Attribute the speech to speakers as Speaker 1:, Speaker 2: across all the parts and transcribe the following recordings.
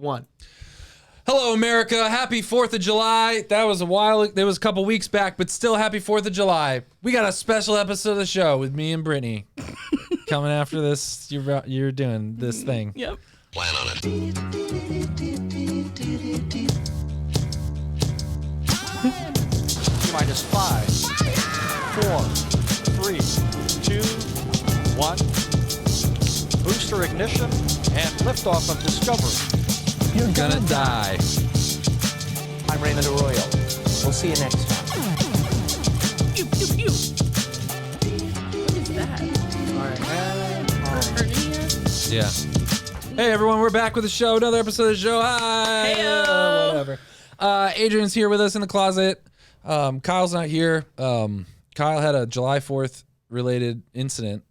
Speaker 1: 1.
Speaker 2: Hello, America. Happy 4th of July. That was a couple weeks back, but still happy 4th of July. We got a special episode of the show with me and Brittany. Coming after this, you're doing this thing.
Speaker 3: Yep.
Speaker 4: Plan on it.
Speaker 1: Minus 5, 4, 3, 2, 1. Booster ignition and liftoff of Discovery.
Speaker 2: You're gonna die.
Speaker 5: I'm Raymond Arroyo. We'll see you next time.
Speaker 3: Pew, pew, pew. What is that? Hernia?
Speaker 2: Yeah. Hey, everyone. We're back with the show. Another episode of the show. Hi.
Speaker 3: Heyo.
Speaker 2: Whatever. Adrian's here with us in the closet. Kyle's not here. Kyle had a July 4th related incident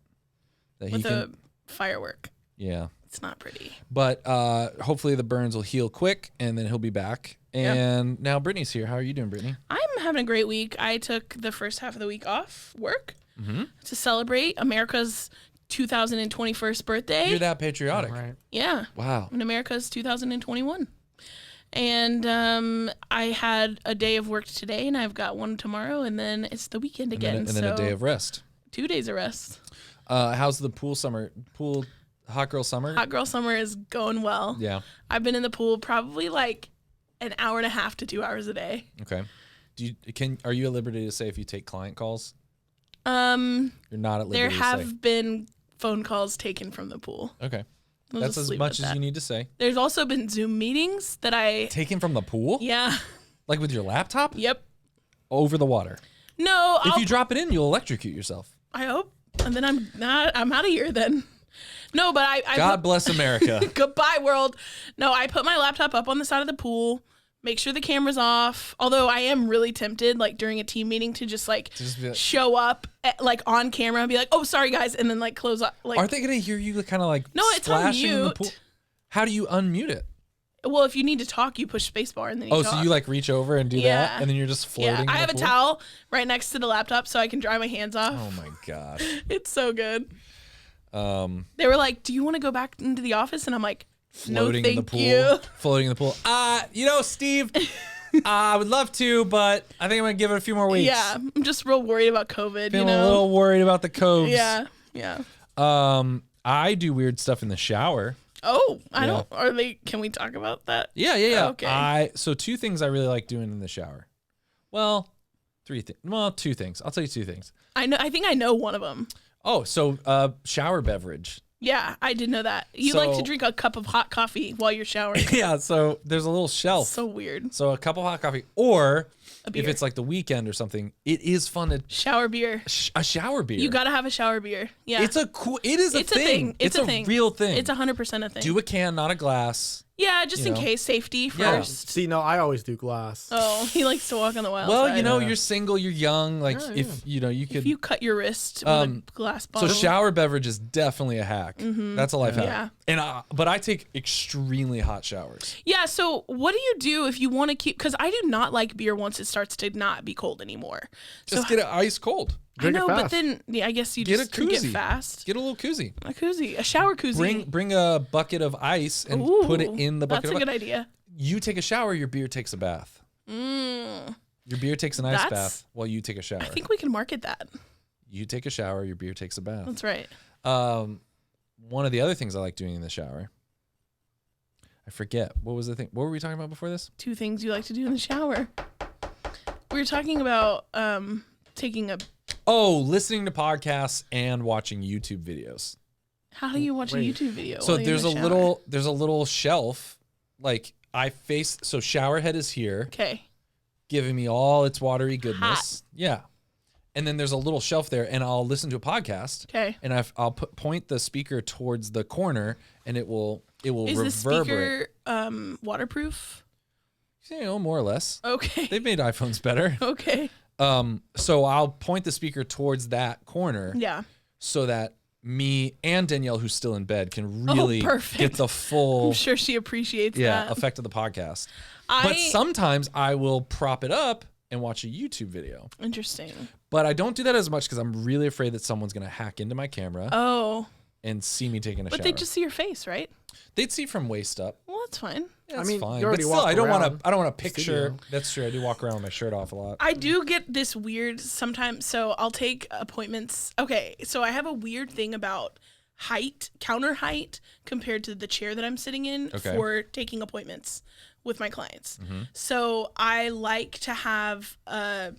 Speaker 2: that
Speaker 3: With a firework.
Speaker 2: Yeah.
Speaker 3: It's not pretty.
Speaker 2: But hopefully the burns will heal quick, and then he'll be back. And now Brittany's here. How are you doing, Brittany?
Speaker 3: I'm having a great week. I took the first half of the week off work to celebrate America's 2021st birthday.
Speaker 2: You're that patriotic.
Speaker 1: Right.
Speaker 3: Yeah.
Speaker 2: Wow.
Speaker 3: And America's 2021. And I had a day of work today, and I've got one tomorrow, and then it's the weekend again.
Speaker 2: And then a day of rest.
Speaker 3: 2 days of rest.
Speaker 2: How's the hot girl summer?
Speaker 3: Hot girl summer is going well.
Speaker 2: Yeah.
Speaker 3: I've been in the pool probably like an hour and a half to 2 hours a day.
Speaker 2: Okay. Are you at liberty to say if you take client calls? You're not at liberty
Speaker 3: There
Speaker 2: to say.
Speaker 3: have been phone calls taken from the pool.
Speaker 2: Okay.
Speaker 3: We'll
Speaker 2: That's
Speaker 3: just
Speaker 2: as
Speaker 3: leave
Speaker 2: much
Speaker 3: it at
Speaker 2: as
Speaker 3: that.
Speaker 2: you need to say.
Speaker 3: There's also been Zoom meetings that I...
Speaker 2: Taken from the pool?
Speaker 3: Yeah.
Speaker 2: Like with your laptop?
Speaker 3: Yep.
Speaker 2: Over the water.
Speaker 3: No,
Speaker 2: If you drop it in, you'll electrocute yourself.
Speaker 3: I hope. And then I'm out of here then. No, but I
Speaker 2: God bless America.
Speaker 3: Goodbye, world. No, I put my laptop up on the side of the pool, make sure the camera's off. Although I am really tempted, like during a team meeting, to just like show up like on camera and be like, "Oh, sorry guys," and then like close up. Like,
Speaker 2: Aren't they gonna hear you kind of like
Speaker 3: no, it's on
Speaker 2: splashing in the
Speaker 3: mute.
Speaker 2: pool? How do you unmute it?
Speaker 3: Well, if you need to talk, you push spacebar and then you talk.
Speaker 2: So you like reach over and do that, and then you're just floating.
Speaker 3: Yeah,
Speaker 2: in
Speaker 3: I
Speaker 2: the
Speaker 3: have a
Speaker 2: pool?
Speaker 3: towel right next to the laptop so I can dry my hands off.
Speaker 2: Oh my god.
Speaker 3: It's so good. They were like, "Do you want to go back into the office?" And I'm like,
Speaker 2: Floating
Speaker 3: "No,
Speaker 2: in the
Speaker 3: thank
Speaker 2: pool.
Speaker 3: you."
Speaker 2: Floating in the pool. Steve, I would love to, but I think I'm gonna give it a few more weeks.
Speaker 3: Yeah, I'm just real worried about COVID.
Speaker 2: Feeling a little worried about the coves.
Speaker 3: Yeah.
Speaker 2: I do weird stuff in the shower.
Speaker 3: Oh, I don't. Can we talk about that?
Speaker 2: Yeah.
Speaker 3: Okay.
Speaker 2: So 2 things I really like doing in the shower. Well, 2 things. I'll tell you 2 things.
Speaker 3: I think I know one of them.
Speaker 2: Oh, so shower beverage.
Speaker 3: Yeah, I did know that. You like to drink a cup of hot coffee while you're showering.
Speaker 2: Yeah, so there's a little shelf.
Speaker 3: So weird.
Speaker 2: So a cup of hot coffee, or
Speaker 3: A beer.
Speaker 2: if it's like the weekend or something, it is fun to
Speaker 3: Shower beer.
Speaker 2: a shower beer.
Speaker 3: You gotta have a shower beer. Yeah.
Speaker 2: It is a thing.
Speaker 3: It's a
Speaker 2: thing. Real thing.
Speaker 3: It's 100% a thing.
Speaker 2: Do a can, not a glass.
Speaker 3: Yeah, just in case, safety first.
Speaker 1: See, no, I always do glass.
Speaker 3: Oh, he likes to walk on the wild
Speaker 2: Well,
Speaker 3: side.
Speaker 2: you're single, you're young. Like if you could.
Speaker 3: If you cut your wrist with a glass bottle.
Speaker 2: So shower beverage is definitely a hack. That's a life hack.
Speaker 3: Yeah.
Speaker 2: And but I take extremely hot showers.
Speaker 3: Yeah, so what do you do if you want to keep... Because I do not like beer once it starts to not be cold anymore.
Speaker 2: Just get it ice cold.
Speaker 1: Drink it
Speaker 3: I know, but
Speaker 1: fast.
Speaker 3: then I guess you
Speaker 2: Get
Speaker 3: just
Speaker 2: a
Speaker 3: drink
Speaker 2: koozie.
Speaker 3: it fast.
Speaker 2: Get a little koozie.
Speaker 3: A koozie. A shower koozie.
Speaker 2: Bring a bucket of ice and put it in the bucket.
Speaker 3: That's a good idea.
Speaker 2: You take a shower, your beer takes a bath. Your beer takes an ice bath while you take a shower.
Speaker 3: I think we can market that.
Speaker 2: You take a shower, your beer takes a bath.
Speaker 3: That's right.
Speaker 2: One of the other things I like doing in the shower, I forget. What was the thing? What were we talking about before this?
Speaker 3: 2 things you like to do in the shower. We were talking about taking a...
Speaker 2: Oh, listening to podcasts and watching YouTube videos.
Speaker 3: How do you watch a YouTube video?
Speaker 2: So
Speaker 3: while you're
Speaker 2: there's
Speaker 3: in the shower?
Speaker 2: there's a little shelf. Like so shower head is here.
Speaker 3: Okay.
Speaker 2: Giving me all its watery goodness.
Speaker 3: Hot.
Speaker 2: Yeah. And then there's a little shelf there, and I'll listen to a podcast.
Speaker 3: Okay.
Speaker 2: And I'll point the speaker towards the corner, and it will
Speaker 3: Is the
Speaker 2: reverberate.
Speaker 3: speaker waterproof?
Speaker 2: More or less.
Speaker 3: Okay.
Speaker 2: They've made iPhones better.
Speaker 3: Okay.
Speaker 2: So I'll point the speaker towards that corner.
Speaker 3: Yeah.
Speaker 2: So that me and Danielle, who's still in bed, can really
Speaker 3: perfect.
Speaker 2: get the full
Speaker 3: I'm sure she appreciates that.
Speaker 2: effect of the podcast. But sometimes I will prop it up and watch a YouTube video.
Speaker 3: Interesting.
Speaker 2: But I don't do that as much because I'm really afraid that someone's going to hack into my camera and see me taking a shower.
Speaker 3: But they just see your face, right?
Speaker 2: They'd see from waist up.
Speaker 3: Well, that's fine.
Speaker 2: That's
Speaker 1: mean,
Speaker 2: fine.
Speaker 1: you
Speaker 2: But
Speaker 1: already
Speaker 2: still,
Speaker 1: walk
Speaker 2: I don't want
Speaker 1: around
Speaker 2: to
Speaker 1: the
Speaker 2: picture.
Speaker 1: studio.
Speaker 2: That's true. I do walk around with my shirt off a lot.
Speaker 3: I do get this weird sometimes. So I'll take appointments. Okay, so I have a weird thing about counter height compared to the chair that I'm sitting in for taking appointments with my clients. So I like to have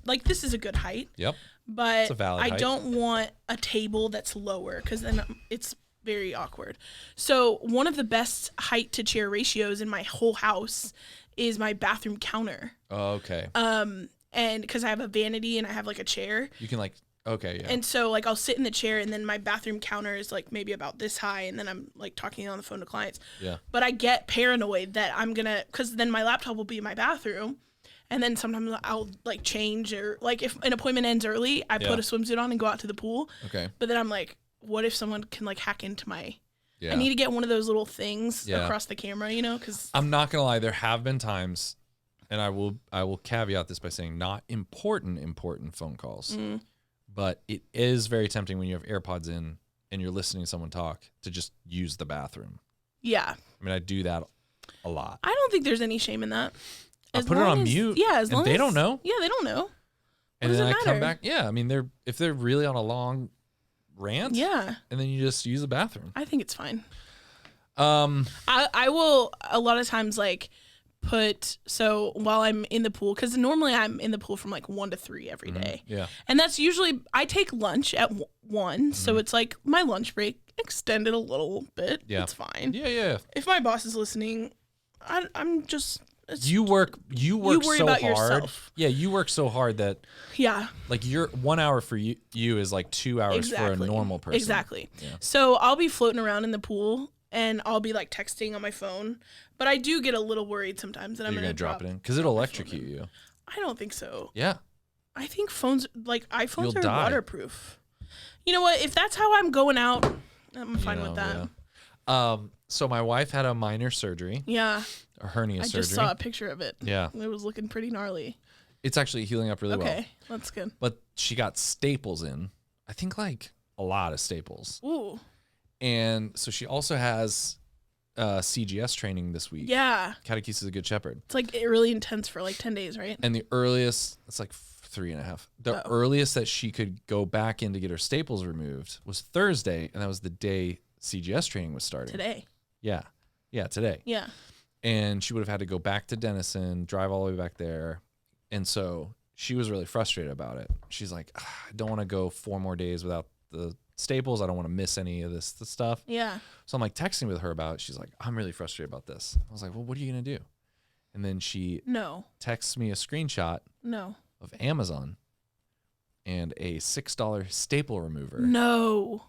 Speaker 3: like this is a good height.
Speaker 2: Yep.
Speaker 3: But
Speaker 2: It's a valid
Speaker 3: I
Speaker 2: height.
Speaker 3: don't want a table that's lower because then it's very awkward. So one of the best height to chair ratios in my whole house is my bathroom counter.
Speaker 2: Oh, okay.
Speaker 3: And because I have a vanity and I have like a chair.
Speaker 2: You can like, okay, yeah.
Speaker 3: And so like I'll sit in the chair and then my bathroom counter is like maybe about this high and then I'm like talking on the phone to clients.
Speaker 2: Yeah.
Speaker 3: But I get paranoid that I'm gonna, because then my laptop will be in my bathroom. And then sometimes I'll like change or like if an appointment ends early, I put a swimsuit on and go out to the pool.
Speaker 2: Okay.
Speaker 3: But then I'm like, what if someone can like hack into my,
Speaker 2: Yeah.
Speaker 3: I need to get one of those little things
Speaker 2: Yeah.
Speaker 3: across the camera, you know, because
Speaker 2: I'm not gonna lie. There have been times, and I will caveat this by saying not important phone calls, but it is very tempting when you have AirPods in and you're listening to someone talk to just use the bathroom.
Speaker 3: yeah.
Speaker 2: I mean, I do that a lot.
Speaker 3: I don't think there's any shame in that.
Speaker 2: I
Speaker 3: As
Speaker 2: put it
Speaker 3: long
Speaker 2: on
Speaker 3: as-
Speaker 2: mute.
Speaker 3: Yeah, as
Speaker 2: and
Speaker 3: long
Speaker 2: they
Speaker 3: as
Speaker 2: don't know.
Speaker 3: Yeah, they don't know.
Speaker 2: And
Speaker 3: does
Speaker 2: then
Speaker 3: it
Speaker 2: I come
Speaker 3: matter?
Speaker 2: back. Yeah, I mean, if they're really on a long rant.
Speaker 3: Yeah,
Speaker 2: And then you just use the bathroom.
Speaker 3: I think it's fine.
Speaker 2: Um.
Speaker 3: I will a lot of times like put so while I'm in the pool because normally I'm in the pool from like 1 to 3 every day,
Speaker 2: Yeah.
Speaker 3: and that's usually I take lunch at 1,
Speaker 2: Mm-hmm.
Speaker 3: so it's like my lunch break extended a little bit.
Speaker 2: Yeah.
Speaker 3: It's fine.
Speaker 2: Yeah.
Speaker 3: If my boss is listening, I'm just
Speaker 2: You work
Speaker 3: worry
Speaker 2: so
Speaker 3: about
Speaker 2: hard.
Speaker 3: yourself.
Speaker 2: Yeah, you work so hard that
Speaker 3: yeah.
Speaker 2: like your 1 hour for you is like 2 hours for a normal person.
Speaker 3: Exactly.
Speaker 2: Yeah.
Speaker 3: So I'll be floating around in the pool and I'll be like texting on my phone, but I do get a little worried sometimes that I'm
Speaker 2: You're
Speaker 3: gonna
Speaker 2: gonna drop it in because it'll electrocute you.
Speaker 3: I don't think so.
Speaker 2: Yeah.
Speaker 3: I think phones, like iPhones,
Speaker 2: You'll
Speaker 3: are
Speaker 2: die.
Speaker 3: waterproof. You know what? If that's how I'm going out, I'm fine with that.
Speaker 2: Yeah. So my wife had a minor surgery,
Speaker 3: Yeah,
Speaker 2: a hernia
Speaker 3: I
Speaker 2: surgery.
Speaker 3: just saw a picture of it.
Speaker 2: Yeah.
Speaker 3: It was looking pretty gnarly.
Speaker 2: It's actually healing up really well.
Speaker 3: Okay, that's good.
Speaker 2: But she got staples in. I think like a lot of staples.
Speaker 3: Ooh,
Speaker 2: And so she also has CGS training this week.
Speaker 3: yeah.
Speaker 2: Catechesis of the Good Shepherd.
Speaker 3: It's like really intense for like 10 days, right?
Speaker 2: And the earliest, it's like 3.5. The earliest that she could go back in to get her staples removed was Thursday, and that was the day CGS training was starting.
Speaker 3: Today.
Speaker 2: Yeah, today.
Speaker 3: Yeah.
Speaker 2: And she would have had to go back to Denison, drive all the way back there. And so she was really frustrated about it. She's like, I don't want to go 4 more days without the staples. I don't want to miss any of this stuff.
Speaker 3: Yeah.
Speaker 2: So I'm like texting with her about it. She's like, I'm really frustrated about this. I was like, well, what are you going to do? And then she
Speaker 3: No.
Speaker 2: texts me a screenshot
Speaker 3: No.
Speaker 2: of Amazon and a $6 staple remover.
Speaker 3: No.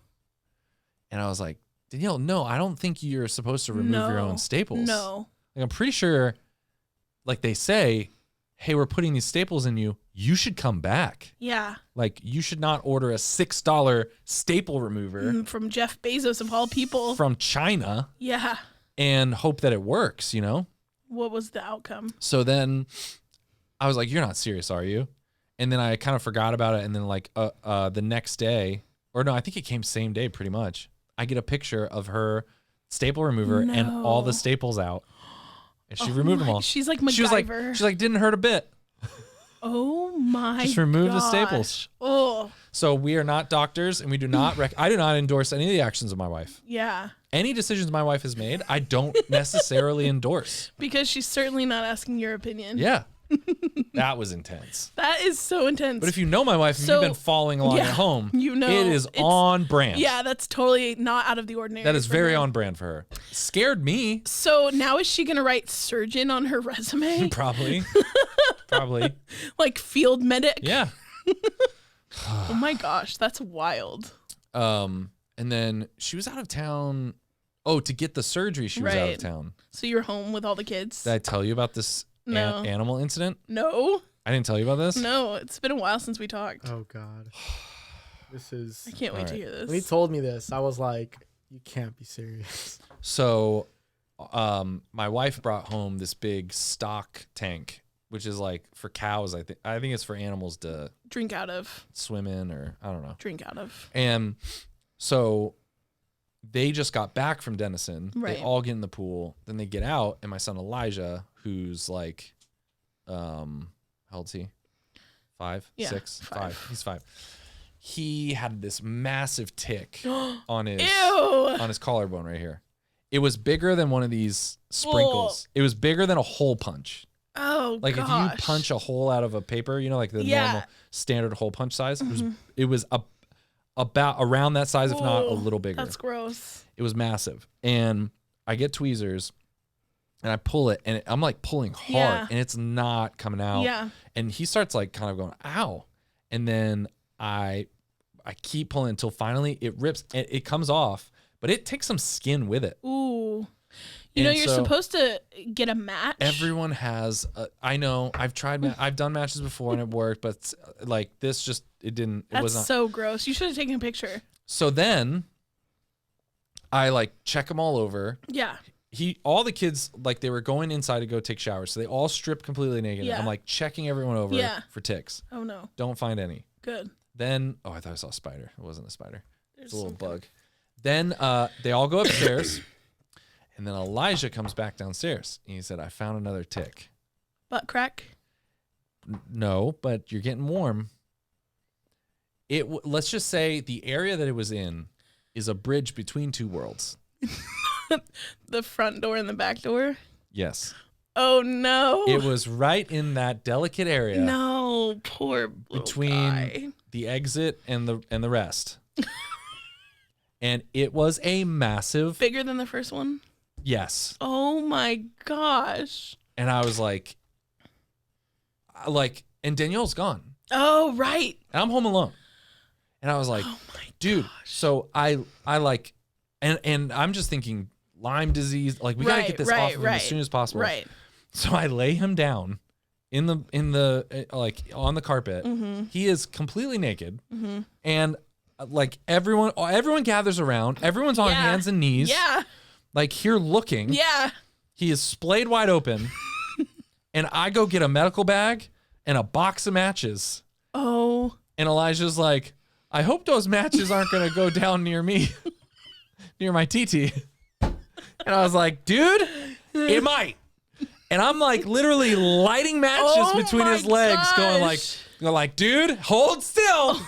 Speaker 2: And I was like, Danielle, no, I don't think you're supposed to remove your own staples.
Speaker 3: No.
Speaker 2: Like, I'm pretty sure, like they say, hey, we're putting these staples in you. You should come back.
Speaker 3: Yeah.
Speaker 2: Like, you should not order a $6 staple remover
Speaker 3: From Jeff Bezos of all people.
Speaker 2: from China
Speaker 3: Yeah.
Speaker 2: and hope that it works, you know?
Speaker 3: What was the outcome?
Speaker 2: So then I was like, you're not serious, are you? And then I kind of forgot about it. And then like the next day, or no, I think it came same day pretty much. I get a picture of her staple remover and all the staples out. And she removed them all.
Speaker 3: She's like MacGyver.
Speaker 2: She's like, didn't hurt a bit.
Speaker 3: Oh my
Speaker 2: Just remove the
Speaker 3: gosh.
Speaker 2: staples.
Speaker 3: Oh,
Speaker 2: So we are not doctors and we do not, I do not endorse any of the actions of my wife.
Speaker 3: yeah.
Speaker 2: Any decisions my wife has made, I don't necessarily endorse.
Speaker 3: Because she's certainly not asking your opinion.
Speaker 2: Yeah. That was intense.
Speaker 3: That is so intense.
Speaker 2: But if you know my wife and
Speaker 3: So,
Speaker 2: you've been following along
Speaker 3: yeah,
Speaker 2: at home,
Speaker 3: you know
Speaker 2: it is
Speaker 3: it's-
Speaker 2: on brand.
Speaker 3: yeah, that's totally not out of the ordinary.
Speaker 2: That is
Speaker 3: for
Speaker 2: very
Speaker 3: her.
Speaker 2: on brand for her. Scared me,
Speaker 3: So now is she going to write surgeon on her resume?
Speaker 2: probably. Probably.
Speaker 3: Like field medic?
Speaker 2: Yeah.
Speaker 3: Oh my gosh, that's wild.
Speaker 2: And then she was out of town. Oh, to get the surgery, she was out of
Speaker 3: Right.
Speaker 2: town.
Speaker 3: So you're home with all the kids?
Speaker 2: Did I tell you about this
Speaker 3: No.
Speaker 2: animal incident?
Speaker 3: No,
Speaker 2: I didn't tell you about this?
Speaker 3: no, it's been a while since we talked.
Speaker 1: Oh God, this is.
Speaker 3: I can't wait to
Speaker 2: Alright.
Speaker 3: hear this.
Speaker 1: When he told me this, I was like, "You can't be serious."
Speaker 2: So, my wife brought home this big stock tank, which is like for cows. I think it's for animals to
Speaker 3: Drink out of.
Speaker 2: swim in, or I don't know.
Speaker 3: Drink out of.
Speaker 2: And so they just got back from Denison.
Speaker 3: Right.
Speaker 2: They all get in the pool. Then they get out, and my son Elijah, who's like, how old is he? 5,
Speaker 3: Yeah,
Speaker 2: 6,
Speaker 3: 5.
Speaker 2: 5. He's 5. He had this massive tick on his
Speaker 3: Ew.
Speaker 2: collarbone right here. It was bigger than one of these sprinkles. It was bigger than a hole punch.
Speaker 3: Oh,
Speaker 2: Like
Speaker 3: gosh.
Speaker 2: if you punch a hole out of a paper, you know, like the normal standard hole punch size. It was about around that size, if not a little bigger.
Speaker 3: That's gross.
Speaker 2: It was massive. And I get tweezers and I pull it, and I'm like pulling hard,
Speaker 3: Yeah.
Speaker 2: and it's not coming out.
Speaker 3: Yeah.
Speaker 2: And he starts like kind of going, ow. And then I keep pulling until finally it rips. It comes off, but it takes some skin with it.
Speaker 3: Ooh. You know,
Speaker 2: And
Speaker 3: you're
Speaker 2: so
Speaker 3: supposed to get a match.
Speaker 2: Everyone has. I know. I've tried. I've done matches before and it worked, but like this, just it didn't. It
Speaker 3: That's
Speaker 2: was not.
Speaker 3: so gross. You should have taken a picture.
Speaker 2: So then, I like check them all over.
Speaker 3: Yeah.
Speaker 2: All the kids, like they were going inside to go take showers, so they all stripped completely naked.
Speaker 3: Yeah.
Speaker 2: I'm like checking everyone over for ticks.
Speaker 3: Oh no.
Speaker 2: Don't find any.
Speaker 3: Good.
Speaker 2: Then, I thought I saw a spider. It wasn't a spider. It's a little bug. Then they all go upstairs. And then Elijah comes back downstairs. And he said, I found another tick.
Speaker 3: Butt crack.
Speaker 2: No, but you're getting warm. Let's just say the area that it was in is a bridge between two worlds.
Speaker 3: The front door and the back door.
Speaker 2: Yes.
Speaker 3: Oh no.
Speaker 2: It was right in that delicate area.
Speaker 3: No, poor little
Speaker 2: between
Speaker 3: guy.
Speaker 2: the exit and the rest. And it was a massive.
Speaker 3: Bigger than the first one.
Speaker 2: Yes.
Speaker 3: Oh my gosh.
Speaker 2: And I was like, and Danielle's gone.
Speaker 3: Oh right.
Speaker 2: And I'm home alone. And I was like,
Speaker 3: Oh my
Speaker 2: dude,
Speaker 3: gosh.
Speaker 2: so I like, and I'm just thinking Lyme disease, like we gotta get this off of him as soon as possible.
Speaker 3: Right.
Speaker 2: So I lay him down in the like on the carpet.
Speaker 3: Mm-hmm.
Speaker 2: He is completely naked. Mm-hmm. And like everyone gathers around. Everyone's on hands and knees.
Speaker 3: Yeah.
Speaker 2: Like here looking.
Speaker 3: Yeah.
Speaker 2: He is splayed wide open. And I go get a medical bag and a box of matches.
Speaker 3: Oh.
Speaker 2: And Elijah's like, I hope those matches aren't going to go down near me, near my TT. And I was like, dude, it might. And I'm like literally lighting matches between his legs, going like, dude, hold still.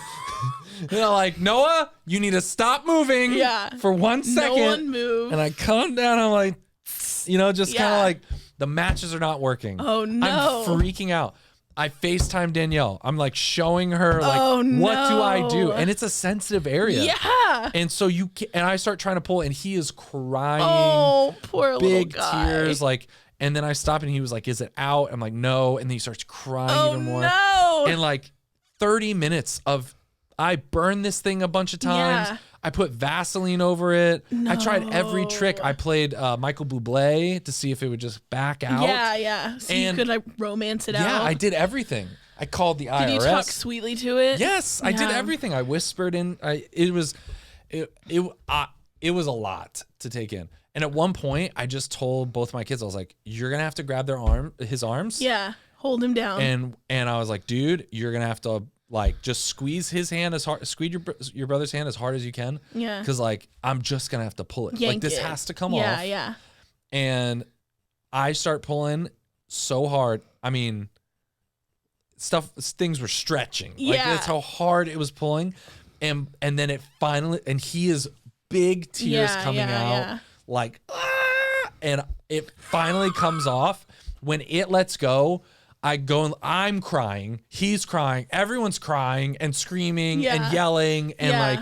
Speaker 2: And I'm like, Noah, you need to stop moving for 1 second.
Speaker 3: No one move.
Speaker 2: And I calm down. I'm like, just kind of like, the matches are not working.
Speaker 3: Oh, no.
Speaker 2: I'm freaking out. I FaceTime Danielle. I'm like showing her like,
Speaker 3: Oh,
Speaker 2: what do I do?
Speaker 3: no.
Speaker 2: And it's a sensitive area.
Speaker 3: Yeah.
Speaker 2: And so and I start trying to pull, and he is crying.
Speaker 3: Oh, poor little
Speaker 2: big
Speaker 3: guy.
Speaker 2: tears. Like, and then I stop, and he was like, is it out? I'm like, no. And then he starts crying even more.
Speaker 3: No.
Speaker 2: And like 30 minutes of, I burned this thing a bunch of times.
Speaker 3: Yeah.
Speaker 2: I put Vaseline over it.
Speaker 3: No.
Speaker 2: I tried every trick. I played Michael Bublé to see if it would just back out.
Speaker 3: Yeah. So
Speaker 2: And-
Speaker 3: you could like romance it out.
Speaker 2: Yeah, I did everything. I called the IRS.
Speaker 3: Did you talk sweetly to it?
Speaker 2: Yes, I did
Speaker 3: Yeah.
Speaker 2: everything. I whispered in. It was a lot to take in. And at one point, I just told both my kids, I was like, "You're gonna have to grab his arms."
Speaker 3: Yeah. Hold him down.
Speaker 2: And I was like, "Dude, you're gonna have to like just squeeze his hand as hard, squeeze your brother's hand as hard as you can."
Speaker 3: Yeah.
Speaker 2: Because like I'm just gonna have to pull it.
Speaker 3: Yank
Speaker 2: Like this
Speaker 3: it.
Speaker 2: has to come off.
Speaker 3: Yeah.
Speaker 2: And I start pulling so hard. I mean, things were stretching. Like
Speaker 3: Yeah.
Speaker 2: that's how hard it was pulling. And then it finally, and he is big tears coming out.
Speaker 3: Yeah.
Speaker 2: Like, "Ah!" And it finally comes off. When it lets go, I go and I'm crying. He's crying. Everyone's crying and screaming
Speaker 3: Yeah.
Speaker 2: and yelling. And
Speaker 3: Yeah.
Speaker 2: like,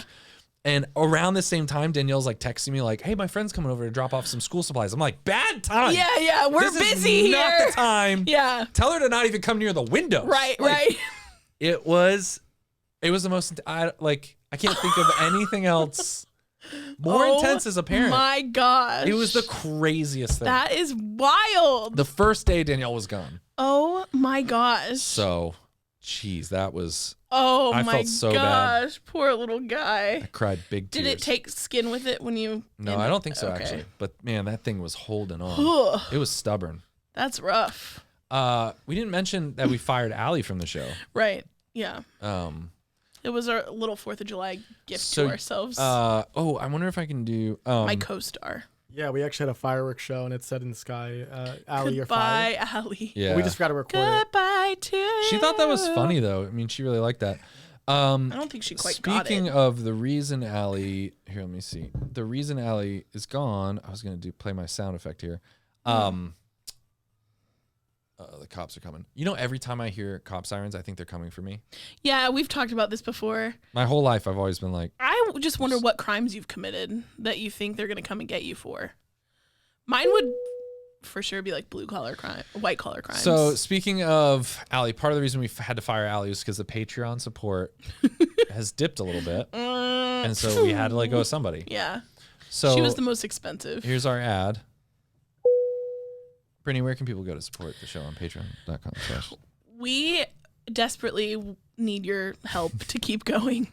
Speaker 2: and around the same time, Danielle's like texting me like, "Hey, my friend's coming over to drop off some school supplies." I'm like, "Bad time.
Speaker 3: Yeah. We're
Speaker 2: This
Speaker 3: busy
Speaker 2: is not
Speaker 3: here.
Speaker 2: the time.
Speaker 3: Yeah.
Speaker 2: Tell her to not even come near the window."
Speaker 3: Right.
Speaker 2: It was the most. I can't think of anything else more intense as a parent.
Speaker 3: My gosh.
Speaker 2: It was the craziest thing.
Speaker 3: That is wild.
Speaker 2: The first day Danielle was gone.
Speaker 3: Oh my gosh.
Speaker 2: So, geez, that was.
Speaker 3: Oh
Speaker 2: I
Speaker 3: my
Speaker 2: felt so bad.
Speaker 3: gosh. Poor little guy.
Speaker 2: I cried big tears.
Speaker 3: Did it take skin with it when you?
Speaker 2: No, I don't think so
Speaker 3: Okay.
Speaker 2: actually. But man, that thing was holding on.
Speaker 3: Ugh.
Speaker 2: It was stubborn.
Speaker 3: That's rough.
Speaker 2: We didn't mention that we fired Allie from the show.
Speaker 3: Right. Yeah. It was our little 4th of July gift to ourselves.
Speaker 2: I wonder if I can do
Speaker 3: My co-star.
Speaker 1: Yeah, we actually had a fireworks show, and it said in the sky, Allie, you're
Speaker 3: Goodbye,
Speaker 1: fired.
Speaker 3: Allie.
Speaker 2: Yeah.
Speaker 1: We just got to record it.
Speaker 3: Goodbye to
Speaker 2: She thought that was funny though. I mean, she really liked that.
Speaker 3: I don't think she quite got it.
Speaker 2: Speaking of the reason Allie, here, let me see. The reason Allie is gone. I was gonna play my sound effect here. The cops are coming. You know, every time I hear cop sirens, I think they're coming for me.
Speaker 3: Yeah, we've talked about this before.
Speaker 2: My whole life, I've always been like,
Speaker 3: I just wonder what crimes you've committed that you think they're going to come and get you for. Mine would for sure be like blue-collar crime, white-collar crimes.
Speaker 2: So speaking of Allie, part of the reason we had to fire Allie was because the Patreon support has dipped a little bit. And so we had to let go of somebody.
Speaker 3: Yeah.
Speaker 2: So
Speaker 3: She was the most expensive.
Speaker 2: here's our ad. Brittany, where can people go to support the show on patreon.com/?
Speaker 3: We desperately need your help to keep going.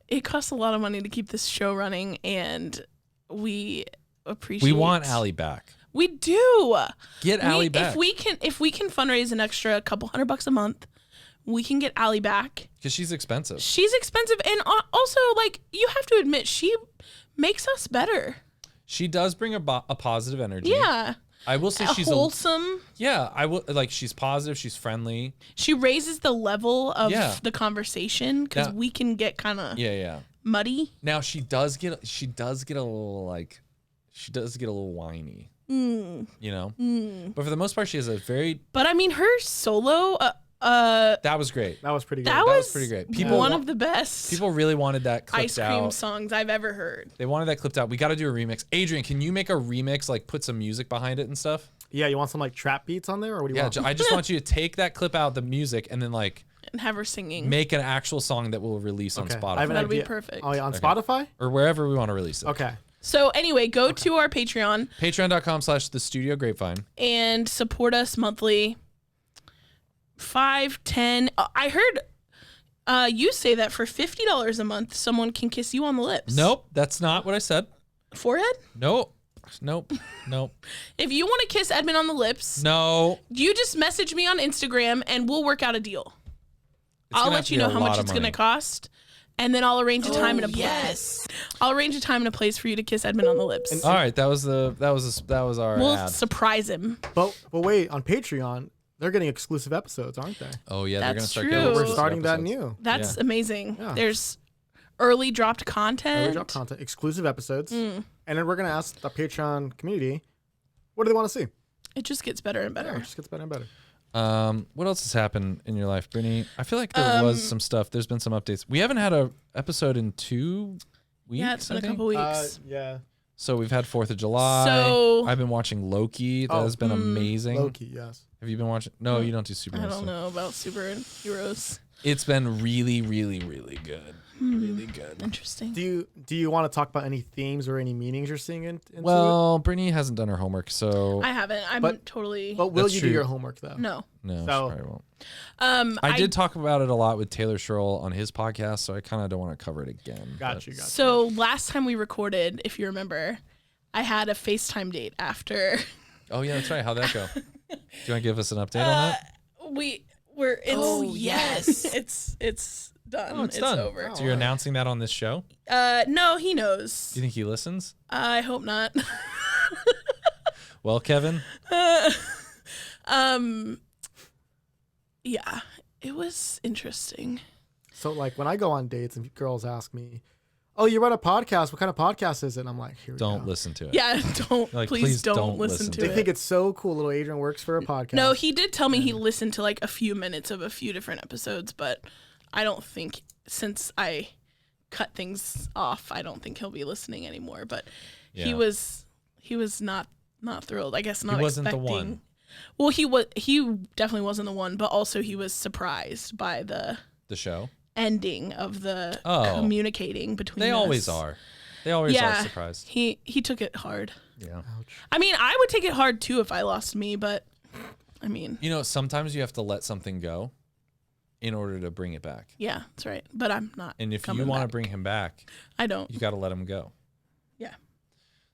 Speaker 3: It costs a lot of money to keep this show running, and we appreciate.
Speaker 2: We want Allie back.
Speaker 3: We do.
Speaker 2: Get Allie back.
Speaker 3: If we can fundraise an extra couple $100 a month, we can get Allie back.
Speaker 2: Because she's expensive.
Speaker 3: She's expensive, and also, like, you have to admit, she makes us better.
Speaker 2: She does bring a positive energy.
Speaker 3: Yeah.
Speaker 2: I will say she's
Speaker 3: wholesome.
Speaker 2: I will like. She's positive. She's friendly.
Speaker 3: She raises the level of
Speaker 2: Yeah.
Speaker 3: the conversation because
Speaker 2: Now-
Speaker 3: we can get kind of
Speaker 2: Yeah.
Speaker 3: muddy.
Speaker 2: Now she does get a little whiny. You know. But for the most part, she has a very.
Speaker 3: But I mean, her solo.
Speaker 2: That was great.
Speaker 1: That was pretty good.
Speaker 3: That was
Speaker 2: pretty great.
Speaker 3: one of the best
Speaker 2: People really wanted that clipped
Speaker 3: ice cream
Speaker 2: out.
Speaker 3: songs I've ever heard.
Speaker 2: They wanted that clipped out. We got to do a remix. Adrian, can you make a remix? Like put some music behind it and stuff.
Speaker 1: Yeah, you want some like trap beats on there, or what do you want?
Speaker 2: I just want you to take that clip out, the music, and then like
Speaker 3: And have her singing.
Speaker 2: make an actual song that we'll release on
Speaker 1: Okay. I
Speaker 2: Spotify
Speaker 1: have an
Speaker 3: That'd be
Speaker 1: idea.
Speaker 3: perfect.
Speaker 1: Oh yeah, on Spotify.
Speaker 2: or wherever we want to release it.
Speaker 1: Okay.
Speaker 3: So anyway, go to our Patreon
Speaker 2: Patreon.com/the Studio Grapevine.
Speaker 3: and support us monthly. 5, 10. I heard you say that for $50 a month, someone can kiss you on the lips.
Speaker 2: Nope, that's not what I said.
Speaker 3: Forehead?
Speaker 2: Nope.
Speaker 3: If you want to kiss Edmund on the lips,
Speaker 2: No.
Speaker 3: you just message me on Instagram and we'll work out a deal. I'll
Speaker 2: gonna have
Speaker 3: let
Speaker 2: to
Speaker 3: you
Speaker 2: be
Speaker 3: know
Speaker 2: a
Speaker 3: how
Speaker 2: lot
Speaker 3: much
Speaker 2: of
Speaker 3: it's going to
Speaker 2: money.
Speaker 3: cost. And then I'll arrange a time and a place. I'll arrange a time and a place for you to kiss Edmund on the lips.
Speaker 2: All right, that was our
Speaker 3: We'll
Speaker 2: ad.
Speaker 3: surprise him.
Speaker 1: But wait, on Patreon, they're getting exclusive episodes, aren't they?
Speaker 2: Oh yeah, they're gonna
Speaker 3: That's
Speaker 2: start
Speaker 3: true.
Speaker 2: getting
Speaker 1: We're
Speaker 2: exclusive
Speaker 1: starting that
Speaker 2: episodes.
Speaker 1: new.
Speaker 3: That's
Speaker 2: Yeah.
Speaker 3: amazing.
Speaker 1: Yeah.
Speaker 3: There's early dropped content.
Speaker 1: Early drop content, exclusive episodes, and then we're gonna ask the Patreon community, what do they want to see?
Speaker 3: It just gets better and
Speaker 1: Yeah,
Speaker 3: better.
Speaker 1: it just gets better and better.
Speaker 2: What else has happened in your life, Brittany? I feel like there was some stuff. There's been some updates. We haven't had a episode in 2 weeks.
Speaker 3: Yeah, it's been
Speaker 2: I
Speaker 3: a
Speaker 2: think.
Speaker 3: couple weeks.
Speaker 1: Yeah,
Speaker 2: So we've had 4th of July.
Speaker 3: So-
Speaker 2: I've been watching Loki. That has been amazing.
Speaker 1: Loki, yes.
Speaker 2: Have you been watching? No, you don't do superheroes.
Speaker 3: I don't know about superheroes.
Speaker 2: It's been really, really, really good. Really good.
Speaker 3: Interesting.
Speaker 1: Do you want to talk about any themes or any meanings you're seeing into it?
Speaker 2: Well, Brittany hasn't done her homework, so
Speaker 3: I haven't. I'm
Speaker 1: But-
Speaker 3: totally
Speaker 1: But will
Speaker 2: That's
Speaker 1: you
Speaker 2: true.
Speaker 1: do your homework though?
Speaker 3: no.
Speaker 2: no, she
Speaker 1: So-
Speaker 2: probably won't.
Speaker 3: I
Speaker 2: I did talk about it a lot with Taylor Sherrill on his podcast, so I kind of don't want to cover it again.
Speaker 1: Got you.
Speaker 3: So last time we recorded, if you remember, I had a FaceTime date after
Speaker 2: Oh yeah, that's right. How'd that go? Do you want to give us an update on that?
Speaker 3: we're it's
Speaker 5: Oh, yes.
Speaker 3: it's done.
Speaker 2: Oh, it's done.
Speaker 3: over.
Speaker 2: So you're announcing that on this show?
Speaker 3: No, he knows.
Speaker 2: Do you think he listens?
Speaker 3: I hope not.
Speaker 2: Well, Kevin,
Speaker 3: Yeah, it was interesting.
Speaker 1: So like when I go on dates and girls ask me, "Oh, you run a podcast? What kind of podcast is it?" And I'm like, "Here we
Speaker 2: don't
Speaker 1: go."
Speaker 2: listen to it.
Speaker 3: Yeah, don't
Speaker 2: Like,
Speaker 3: please don't listen to
Speaker 1: They
Speaker 3: it.
Speaker 1: think it's so cool. Little Adrian works for a podcast.
Speaker 3: No, he did tell me he listened to like a few minutes of a few different episodes, but I don't think since I cut things off, I don't think he'll be listening anymore. But he
Speaker 2: Yeah.
Speaker 3: was not thrilled. I guess not.
Speaker 2: He wasn't the
Speaker 3: expecting-
Speaker 2: one.
Speaker 3: Well, he definitely wasn't the one, but also he was surprised by the
Speaker 2: The show?
Speaker 3: ending of the
Speaker 2: Oh.
Speaker 3: communicating between
Speaker 2: They
Speaker 3: us.
Speaker 2: always are. They always
Speaker 3: Yeah,
Speaker 2: are surprised.
Speaker 3: he took it hard.
Speaker 2: Yeah.
Speaker 3: I mean, I would take it hard too if I lost me, but I mean,
Speaker 2: You know, sometimes you have to let something go in order to bring it back.
Speaker 3: yeah, that's right. But I'm not.
Speaker 2: And if you
Speaker 3: coming
Speaker 2: want to
Speaker 3: back.
Speaker 2: bring him back,
Speaker 3: I don't.
Speaker 2: you got to let him go.
Speaker 3: Yeah.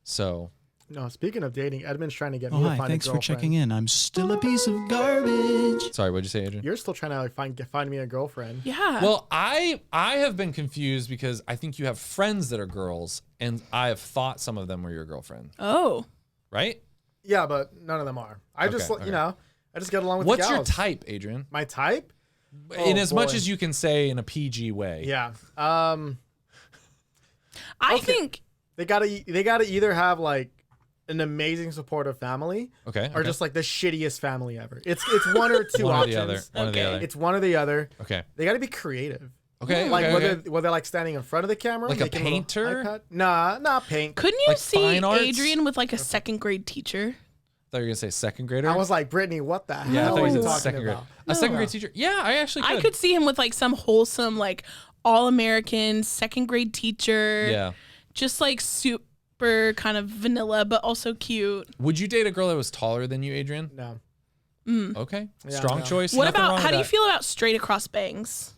Speaker 2: So,
Speaker 1: No, speaking of dating, Edmund's trying to get me
Speaker 4: Oh,
Speaker 1: to
Speaker 4: hi.
Speaker 1: find
Speaker 4: Thanks
Speaker 1: a
Speaker 4: for
Speaker 1: girlfriend.
Speaker 4: checking in. I'm still a piece of garbage.
Speaker 2: Sorry, what'd you say, Adrian?
Speaker 1: You're still trying to like find me a girlfriend.
Speaker 3: Yeah.
Speaker 2: Well, I have been confused because I think you have friends that are girls, and I have thought some of them were your girlfriend,
Speaker 3: oh.
Speaker 2: right?
Speaker 1: Yeah, but none of them are. I just,
Speaker 2: Okay.
Speaker 1: you know, I just get along with
Speaker 2: What's
Speaker 1: the
Speaker 2: your
Speaker 1: gals.
Speaker 2: type, Adrian?
Speaker 1: My type?
Speaker 2: In
Speaker 1: Oh,
Speaker 2: as much
Speaker 1: boy.
Speaker 2: as you can say in a PG way.
Speaker 1: Yeah.
Speaker 3: I
Speaker 1: Okay.
Speaker 3: think
Speaker 1: They gotta either have like an amazing supportive family,
Speaker 2: Okay.
Speaker 1: or
Speaker 2: okay.
Speaker 1: just like the shittiest family ever. It's one or two
Speaker 2: one or
Speaker 1: options.
Speaker 2: the other. One or the
Speaker 3: Okay.
Speaker 2: other.
Speaker 1: It's one or the other.
Speaker 2: Okay.
Speaker 1: They gotta be creative.
Speaker 2: Okay.
Speaker 1: Like
Speaker 2: okay,
Speaker 1: whether
Speaker 2: okay.
Speaker 1: whether like standing in front of the camera,
Speaker 2: Like a
Speaker 1: making little
Speaker 2: painter?
Speaker 1: iPad. Nah, not paint.
Speaker 3: couldn't you
Speaker 2: Like
Speaker 3: see
Speaker 2: fine arts?
Speaker 3: Adrian with like a second grade teacher?
Speaker 2: I thought you were gonna say second grader.
Speaker 1: I was like, Brittany, what the
Speaker 2: yeah, I
Speaker 1: hell
Speaker 2: thought
Speaker 1: are
Speaker 2: you
Speaker 1: you
Speaker 2: said
Speaker 1: talking
Speaker 2: second grade.
Speaker 1: about?
Speaker 2: A second grade teacher. Yeah, I actually could.
Speaker 3: I could see him with like some wholesome, like all American second grade teacher.
Speaker 2: Yeah.
Speaker 3: Just like super kind of vanilla, but also cute.
Speaker 2: Would you date a girl that was taller than you, Adrian?
Speaker 1: No.
Speaker 2: Okay.
Speaker 1: Yeah,
Speaker 2: Strong
Speaker 1: no.
Speaker 2: choice.
Speaker 3: What
Speaker 2: Nothing wrong
Speaker 3: about how
Speaker 2: with
Speaker 3: do you
Speaker 2: that.
Speaker 3: feel about straight across bangs?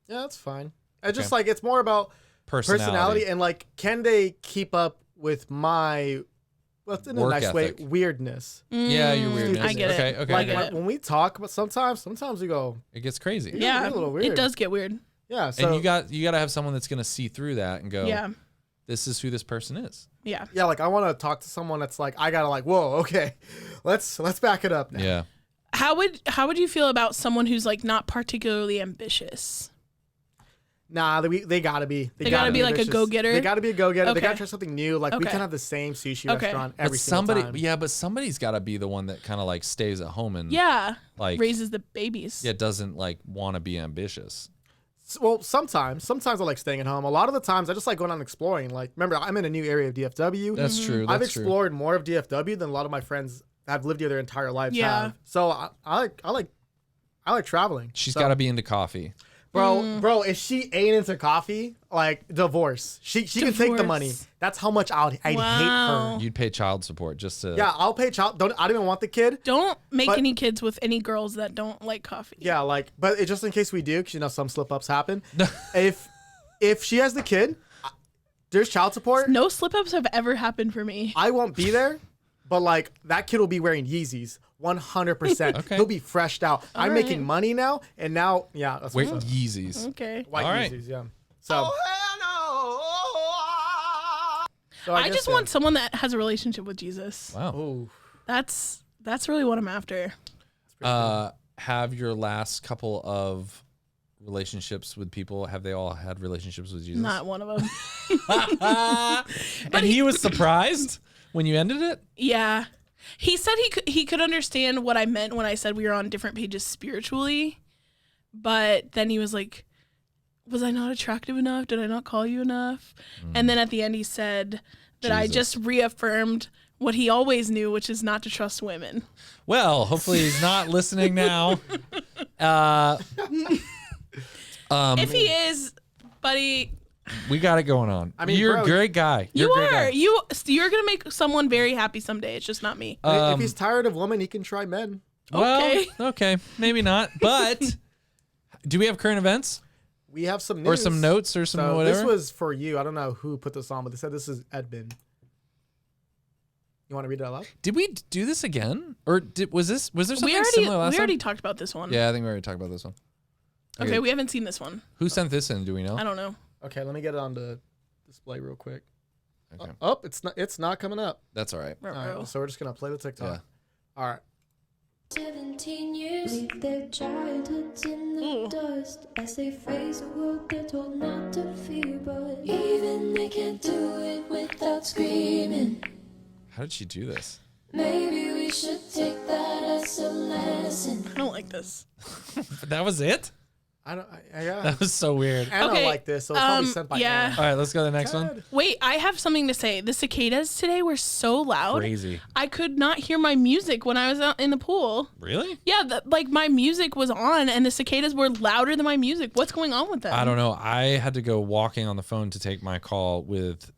Speaker 1: Yeah, that's fine. I just
Speaker 2: Okay.
Speaker 1: like it's more about
Speaker 2: Personality.
Speaker 1: personality and like can they keep up with my what's in a
Speaker 2: Work
Speaker 1: nice way
Speaker 2: ethic.
Speaker 1: weirdness.
Speaker 2: Yeah, you're weird.
Speaker 3: I get
Speaker 2: okay,
Speaker 3: it.
Speaker 2: Okay.
Speaker 3: I
Speaker 1: Like
Speaker 3: get
Speaker 2: okay.
Speaker 3: it.
Speaker 1: when we talk, but sometimes we go,
Speaker 2: It gets crazy.
Speaker 1: Yeah.
Speaker 3: Yeah,
Speaker 1: a little weird.
Speaker 3: it does get weird.
Speaker 1: yeah. So
Speaker 2: And you got to have someone that's gonna see through that and go,
Speaker 3: Yeah,
Speaker 2: this is who this person is.
Speaker 3: yeah.
Speaker 1: yeah, like I want to talk to someone that's like I gotta like, whoa, okay, let's back it up now.
Speaker 2: Yeah.
Speaker 3: How would you feel about someone who's like not particularly ambitious?
Speaker 1: Nah, they gotta be.
Speaker 3: They gotta be like a
Speaker 1: ambitious.
Speaker 3: go-getter?
Speaker 1: They gotta be a go-getter. They
Speaker 3: Okay.
Speaker 1: gotta try something new. Like we
Speaker 3: Okay.
Speaker 1: can have the same sushi
Speaker 3: Okay.
Speaker 1: restaurant
Speaker 2: But
Speaker 1: every single time.
Speaker 2: but somebody's got to be the one that kind of like stays at home and
Speaker 3: Yeah,
Speaker 2: like
Speaker 3: raises the babies.
Speaker 2: yeah, doesn't like want to be ambitious.
Speaker 1: Well, sometimes I like staying at home. A lot of the times I just like going out and exploring. Like, remember, I'm in a new area of DFW.
Speaker 2: That's true.
Speaker 1: I've
Speaker 2: That's true.
Speaker 1: explored more of DFW than a lot of my friends that have lived here their entire lives
Speaker 3: Yeah.
Speaker 1: have. So I like traveling.
Speaker 2: She's
Speaker 1: So-
Speaker 2: got to be into coffee.
Speaker 1: Bro, if she ain't into coffee, like divorce. She can take the
Speaker 3: Divorce.
Speaker 1: money. That's how much I'd hate
Speaker 3: Wow.
Speaker 1: her.
Speaker 2: You'd pay child support just to.
Speaker 1: Yeah, I'll pay child. I don't even want the kid.
Speaker 3: Don't make
Speaker 1: But-
Speaker 3: any kids with any girls that don't like coffee.
Speaker 1: Yeah, like, but just in case we do, because you know some slip ups happen. if she has the kid, there's child support.
Speaker 3: No slip ups have ever happened for me.
Speaker 1: I won't be there, but like that kid will be wearing Yeezys, 100%.
Speaker 2: Okay.
Speaker 1: He'll be freshed out. I'm
Speaker 3: right.
Speaker 1: making money now, and now, yeah, that's
Speaker 2: Wait,
Speaker 1: what's up.
Speaker 2: Yeezys.
Speaker 3: Okay.
Speaker 1: White
Speaker 2: All right.
Speaker 1: Yeezys, yeah. So, so
Speaker 3: I
Speaker 1: guess,
Speaker 3: just
Speaker 1: yeah.
Speaker 3: want someone that has a relationship with Jesus.
Speaker 2: Wow.
Speaker 1: Ooh,
Speaker 3: That's really what I'm after.
Speaker 2: Have your last couple of relationships with people, have they all had relationships with Jesus?
Speaker 3: Not one of them.
Speaker 2: And he was surprised when you ended it?
Speaker 3: Yeah. He said he could understand what I meant when I said we were on different pages spiritually, but then he was like, was I not attractive enough? Did I not call you enough? And then at the end he said that I
Speaker 2: Jesus.
Speaker 3: just reaffirmed what he always knew, which is not to trust women.
Speaker 2: Well, hopefully he's not listening now.
Speaker 3: If he is, buddy,
Speaker 2: We got it going on.
Speaker 1: I mean,
Speaker 2: you're
Speaker 1: bro,
Speaker 2: a great guy. You're
Speaker 3: you
Speaker 2: a great
Speaker 3: are.
Speaker 2: guy.
Speaker 3: You're going to make someone very happy someday. It's just not me.
Speaker 1: if he's tired of women, he can try men.
Speaker 3: Okay.
Speaker 2: Well, okay, maybe not. But do we have current events
Speaker 1: We have some news.
Speaker 2: or some notes or some
Speaker 1: So
Speaker 2: whatever?
Speaker 1: this was for you. I don't know who put this on, but they said this is Edmund. You want to read it out loud?
Speaker 2: Did we do this again, or was there something
Speaker 3: we
Speaker 2: similar last
Speaker 3: already
Speaker 2: time?
Speaker 3: talked about this one.
Speaker 2: Yeah, I think we already talked about this one.
Speaker 3: Okay, we haven't seen this one.
Speaker 2: Who sent this in? Do we know?
Speaker 3: I don't know.
Speaker 1: Okay, let me get it on the display real quick.
Speaker 2: Okay.
Speaker 1: Oh, it's not coming up.
Speaker 2: That's all right.
Speaker 1: All right, so we're just gonna play the TikTok.
Speaker 2: Yeah.
Speaker 1: All right.
Speaker 6: 17 years leave their childhoods in the dust as they face a world they're told not to fear, but even they can't do it without screaming.
Speaker 2: How did she do this?
Speaker 6: Maybe we should take that as a lesson.
Speaker 3: I don't like this.
Speaker 2: That was it?
Speaker 1: Yeah.
Speaker 2: That was so weird.
Speaker 1: I don't
Speaker 3: Okay,
Speaker 1: like this, so it's probably sent by
Speaker 3: yeah.
Speaker 1: Anna.
Speaker 2: All right, let's go to the next one.
Speaker 3: Wait, I have something to say. The cicadas today were so loud.
Speaker 2: Crazy.
Speaker 3: I could not hear my music when I was out in the pool.
Speaker 2: Really?
Speaker 3: Yeah, like my music was on and the cicadas were louder than my music. What's going on with them?
Speaker 2: I don't know. I had to go walking on the phone to take my call with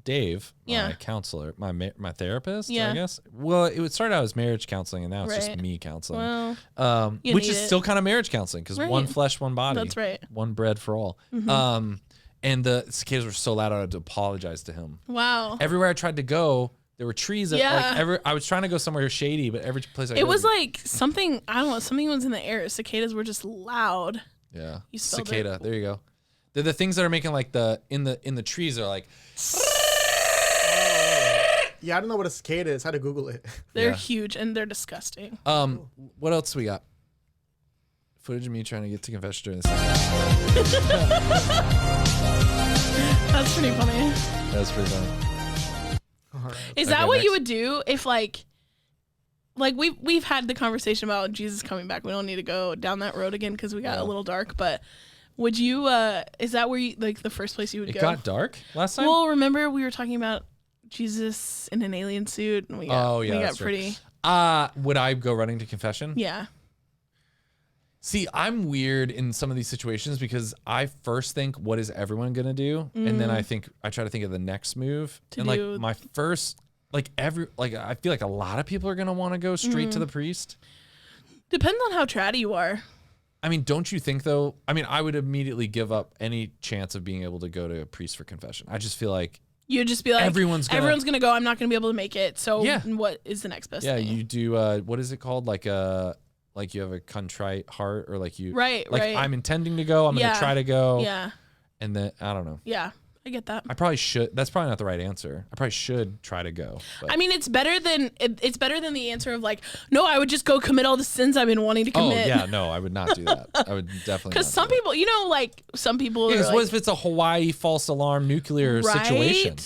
Speaker 2: Dave,
Speaker 3: Yeah.
Speaker 2: my counselor, my therapist,
Speaker 3: Yeah.
Speaker 2: I guess. Well, it started out as marriage counseling, and now it's just
Speaker 3: Right.
Speaker 2: me counseling.
Speaker 3: Well, you
Speaker 2: Which
Speaker 3: need
Speaker 2: is
Speaker 3: it.
Speaker 2: still kind of marriage counseling because
Speaker 3: Right.
Speaker 2: one flesh, one body.
Speaker 3: That's right.
Speaker 2: One bread for all. And the cicadas were so loud, I had to apologize to him.
Speaker 3: wow.
Speaker 2: Everywhere I tried to go, There were trees.
Speaker 3: Yeah.
Speaker 2: I was trying to go somewhere shady, but every place I go,
Speaker 3: It was like something, I don't know, something was in the air. Cicadas were just loud.
Speaker 2: Yeah.
Speaker 3: You spelled
Speaker 2: Cicada.
Speaker 3: it.
Speaker 2: There you go. They're the things that are making like in the trees are like.
Speaker 1: Yeah, I don't know what a cicada is. How to Google it.
Speaker 3: They're huge and they're disgusting.
Speaker 2: What else we got? Footage of me trying to get to confession during this.
Speaker 3: That's pretty funny.
Speaker 2: That's pretty funny.
Speaker 3: Is that what you would do if like we've had the conversation about Jesus coming back? We don't need to go down that road again because we got a little dark. But would you? Is that where you like the first place you would go?
Speaker 2: It got dark last time.
Speaker 3: Well, remember we were talking about Jesus in an alien suit, and we got pretty.
Speaker 2: Would I go running to confession?
Speaker 3: Yeah.
Speaker 2: See, I'm weird in some of these situations because I first think, what is everyone gonna do? And then I try to think of the next move. Like my first, I feel like a lot of people are gonna want to go straight to the priest.
Speaker 3: Depends on how tratty you are.
Speaker 2: I mean, don't you think though? I mean, I would immediately give up any chance of being able to go to a priest for confession. I just feel like
Speaker 3: you'd just be like,
Speaker 2: everyone's gonna
Speaker 3: go. I'm not gonna be able to make it. So what is the next best thing?
Speaker 2: Yeah, you do. What is it called? Like you have a contrite heart, or like you,
Speaker 3: right.
Speaker 2: I'm intending to go. I'm going to try to go.
Speaker 3: Yeah.
Speaker 2: And then I don't know.
Speaker 3: Yeah, I get that.
Speaker 2: I probably should. That's probably not the right answer. I probably should try to go. But.
Speaker 3: I mean, it's better than the answer of like, no, I would just go commit all the sins I've been wanting to commit.
Speaker 2: Oh yeah, no, I would not do that. I would definitely.
Speaker 3: Because some people, some people.
Speaker 2: Yeah,
Speaker 3: because
Speaker 2: what if it's a Hawaii false alarm nuclear situation?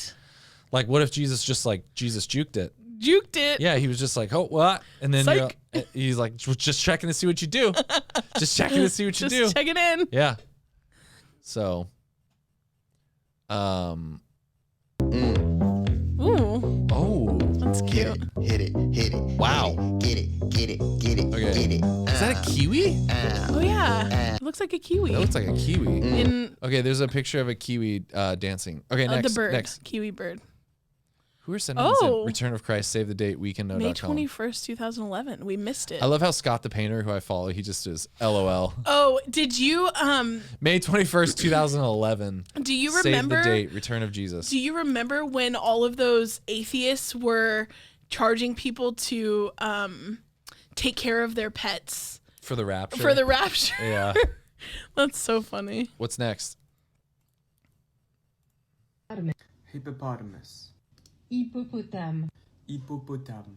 Speaker 2: Like, what if Jesus juked it? Yeah, he was just like, oh, what? And then he's like, just checking to see what you do. Just checking to see what you do.
Speaker 3: Just checking in.
Speaker 2: Yeah. So,
Speaker 3: Ooh.
Speaker 2: Oh.
Speaker 3: That's cute.
Speaker 4: Hit it.
Speaker 2: Wow.
Speaker 4: Get it.
Speaker 2: Okay.
Speaker 4: Get it.
Speaker 2: Is that a kiwi?
Speaker 3: Oh yeah. It looks like a kiwi.
Speaker 2: That looks like a kiwi.
Speaker 3: Okay,
Speaker 2: there's a picture of a kiwi dancing. Okay, next.
Speaker 3: The bird.
Speaker 2: Next.
Speaker 3: Kiwi bird.
Speaker 2: Who are sending this in? Return of Christ, save the date, weekendno.com.
Speaker 3: May 21st, 2011. We missed it.
Speaker 2: I love how Scott the painter, who I follow, he just is LOL.
Speaker 3: Oh, did you
Speaker 2: May 21st, 2011.
Speaker 3: Do you remember
Speaker 2: Save the date, Return of Jesus.
Speaker 3: Do you remember when all of those atheists were charging people to take care of their pets
Speaker 2: for the rapture?
Speaker 3: For the rapture.
Speaker 2: Yeah.
Speaker 3: That's so funny.
Speaker 2: What's next?
Speaker 7: Hippopotamus.
Speaker 8: Hippopotame.
Speaker 7: Hippopotam.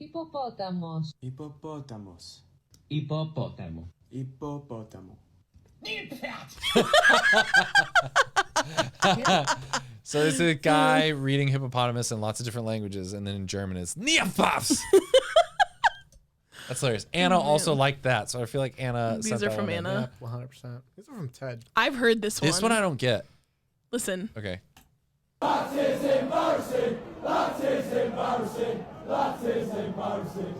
Speaker 8: Hippopotamos.
Speaker 7: Hippopotamus.
Speaker 8: Hippopotamo.
Speaker 7: Hippopotamo.
Speaker 2: So there's a guy reading hippopotamus in lots of different languages, and then in German it's Neopafs. That's hilarious. Anna also liked that, so I feel like Anna.
Speaker 3: These are from Anna.
Speaker 1: 100%. These are from Ted.
Speaker 3: I've heard this one.
Speaker 2: This one I don't get.
Speaker 3: Listen.
Speaker 2: Okay.
Speaker 9: That is embarrassing. That is embarrassing. That is embarrassing.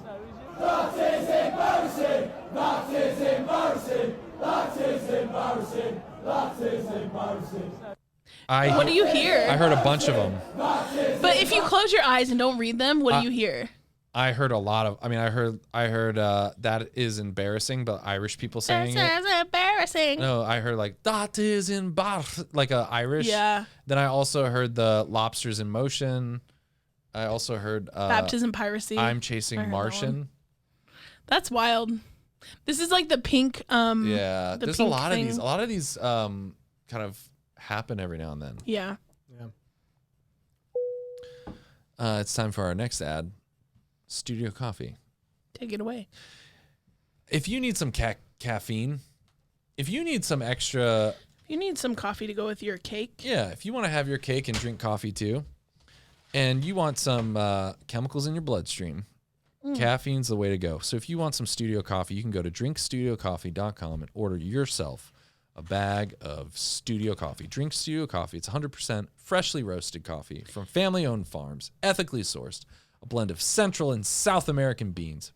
Speaker 9: That is embarrassing. That is embarrassing. That is embarrassing. That is embarrassing.
Speaker 3: What do you hear?
Speaker 2: I heard a bunch of them.
Speaker 3: But if you close your eyes and don't read them, what do you hear?
Speaker 2: I heard a lot of. I mean, I heard that is embarrassing, but Irish people saying
Speaker 3: That's embarrassing.
Speaker 2: No, I heard like that is embarrassing, like a Irish.
Speaker 3: Yeah.
Speaker 2: Then I also heard the lobsters in motion. I also heard
Speaker 3: baptism piracy.
Speaker 2: I'm chasing Martian.
Speaker 3: That's wild. This is like the pink.
Speaker 2: Yeah,
Speaker 3: the
Speaker 2: there's
Speaker 3: pink
Speaker 2: a lot
Speaker 3: thing.
Speaker 2: of these. A lot of these kind of happen every now and then.
Speaker 3: Yeah.
Speaker 2: It's time for our next ad. Studio Coffee.
Speaker 3: Take it away.
Speaker 2: If you need some caffeine, if you need some extra...
Speaker 3: If you need some coffee to go with your cake.
Speaker 2: Yeah, if you want to have your cake and drink coffee too, and you want some chemicals in your bloodstream, caffeine's the way to go. So if you want some Studio Coffee, you can go to drinkstudiocoffee.com and order yourself a bag of Studio Coffee. Drink Studio Coffee. It's 100% freshly roasted coffee from family-owned farms, ethically sourced, a blend of Central and South American beans.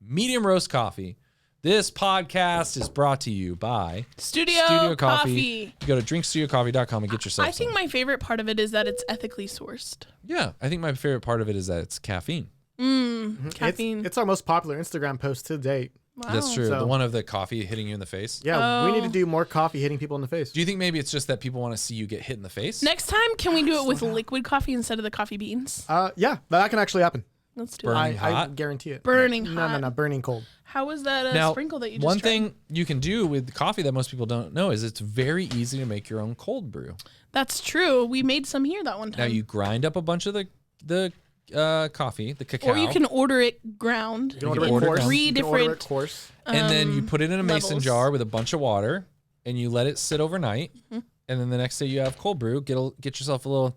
Speaker 2: Medium roast coffee. This podcast is brought to you by
Speaker 3: Studio Coffee.
Speaker 2: You go to drinkstudiocoffee.com and get yourself
Speaker 3: I think
Speaker 2: some.
Speaker 3: my favorite part of it is that it's ethically sourced.
Speaker 2: Yeah, I think my favorite part of it is that it's caffeine.
Speaker 3: Caffeine.
Speaker 1: It's our most popular Instagram post to date.
Speaker 3: Wow.
Speaker 2: That's true.
Speaker 1: So-
Speaker 2: The one of the coffee hitting you in the face.
Speaker 1: Yeah, we need
Speaker 3: Oh.
Speaker 1: to do more coffee hitting people in the face.
Speaker 2: Do you think maybe it's just that people want to see you get hit in the face?
Speaker 3: Next time, can we do it with liquid coffee instead of the coffee beans?
Speaker 1: Yeah, that can actually happen.
Speaker 3: Let's do
Speaker 2: Burning
Speaker 3: it.
Speaker 1: I
Speaker 2: hot?
Speaker 1: guarantee it.
Speaker 3: Burning
Speaker 1: No,
Speaker 3: hot.
Speaker 1: no, burning cold.
Speaker 3: How was that
Speaker 2: Now,
Speaker 3: sprinkle that you just
Speaker 2: one
Speaker 3: tried?
Speaker 2: thing you can do with coffee that most people don't know is it's very easy to make your own cold brew.
Speaker 3: That's true. We made some here that one time.
Speaker 2: Now you grind up a bunch of the coffee, the cacao,
Speaker 3: or you can order it ground.
Speaker 1: You can order it
Speaker 2: order
Speaker 1: coarse.
Speaker 2: it.
Speaker 3: Three
Speaker 1: You can order it
Speaker 3: different
Speaker 1: coarse.
Speaker 2: and then you put it in a mason
Speaker 3: levels.
Speaker 2: jar with a bunch of water, and you let it sit overnight.
Speaker 3: Mm-hmm.
Speaker 2: And then the next day you have cold brew. Get yourself a little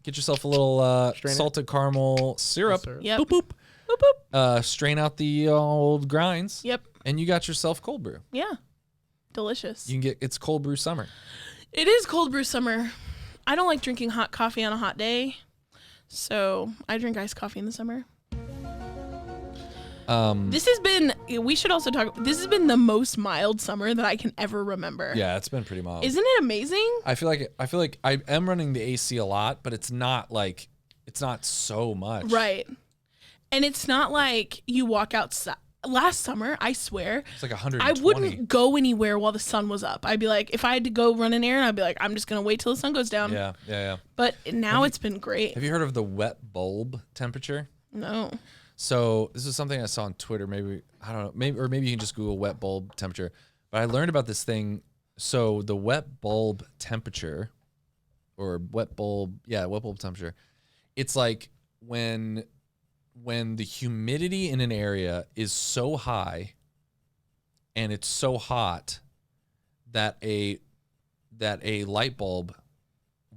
Speaker 1: Strain it.
Speaker 2: salted caramel syrup.
Speaker 3: Yep.
Speaker 2: Boop boop.
Speaker 3: Boop, boop.
Speaker 2: Strain out the old grinds.
Speaker 3: Yep.
Speaker 2: And you got yourself cold brew.
Speaker 3: Yeah. Delicious.
Speaker 2: You can get it's cold brew summer.
Speaker 3: It is cold brew summer. I don't like drinking hot coffee on a hot day, so I drink iced coffee in the summer. This has been, we should also talk, this has been the most mild summer that I can ever remember.
Speaker 2: Yeah, it's been pretty mild.
Speaker 3: Isn't it amazing?
Speaker 2: I feel like I am running the AC a lot, but it's not so much.
Speaker 3: Right. And it's not like you walk outside. Last summer, I swear,
Speaker 2: It's like 120.
Speaker 3: I wouldn't go anywhere while the sun was up. I'd be like, if I had to go run an errand, I'd be like, I'm just going to wait till the sun goes down.
Speaker 2: Yeah.
Speaker 3: But now it's been great.
Speaker 2: Have you heard of the wet bulb temperature?
Speaker 3: No.
Speaker 2: So this is something I saw on Twitter. Maybe I don't know. Maybe you can just Google wet bulb temperature. But I learned about this thing. So the wet bulb temperature, or wet bulb temperature. It's like when the humidity in an area is so high, and it's so hot that a light bulb,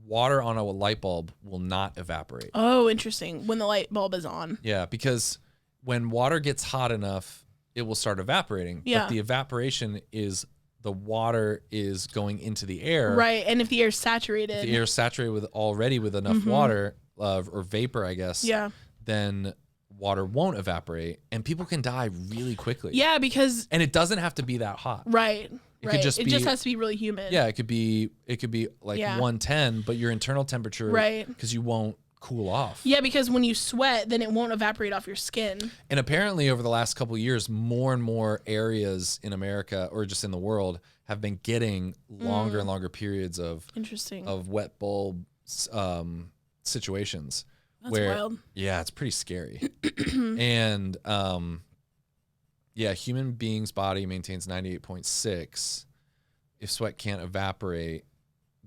Speaker 2: water on a light bulb will not evaporate.
Speaker 3: Oh, interesting. When the light bulb is on.
Speaker 2: Yeah, because when water gets hot enough, it will start evaporating.
Speaker 3: Yeah.
Speaker 2: But the evaporation is the water is going into the air.
Speaker 3: Right. And if the air's saturated.
Speaker 2: If the air is saturated with enough water or vapor, I guess.
Speaker 3: Yeah.
Speaker 2: Then water won't evaporate, and people can die really quickly.
Speaker 3: Yeah, because.
Speaker 2: And it doesn't have to be that hot.
Speaker 3: Right.
Speaker 2: It could just
Speaker 3: it
Speaker 2: be-
Speaker 3: just has to be really humid.
Speaker 2: Yeah, it could be like
Speaker 3: Yeah.
Speaker 2: 110, but your internal temperature,
Speaker 3: Right.
Speaker 2: because you won't cool off.
Speaker 3: Yeah, because when you sweat, then it won't evaporate off your skin.
Speaker 2: And apparently over the last couple of years, more and more areas in America or just in the world have been getting longer and longer periods of
Speaker 3: Interesting.
Speaker 2: wet bulb situations.
Speaker 3: That's
Speaker 2: where,
Speaker 3: wild.
Speaker 2: Yeah, it's pretty scary. And yeah, human being's body maintains 98.6. If sweat can't evaporate,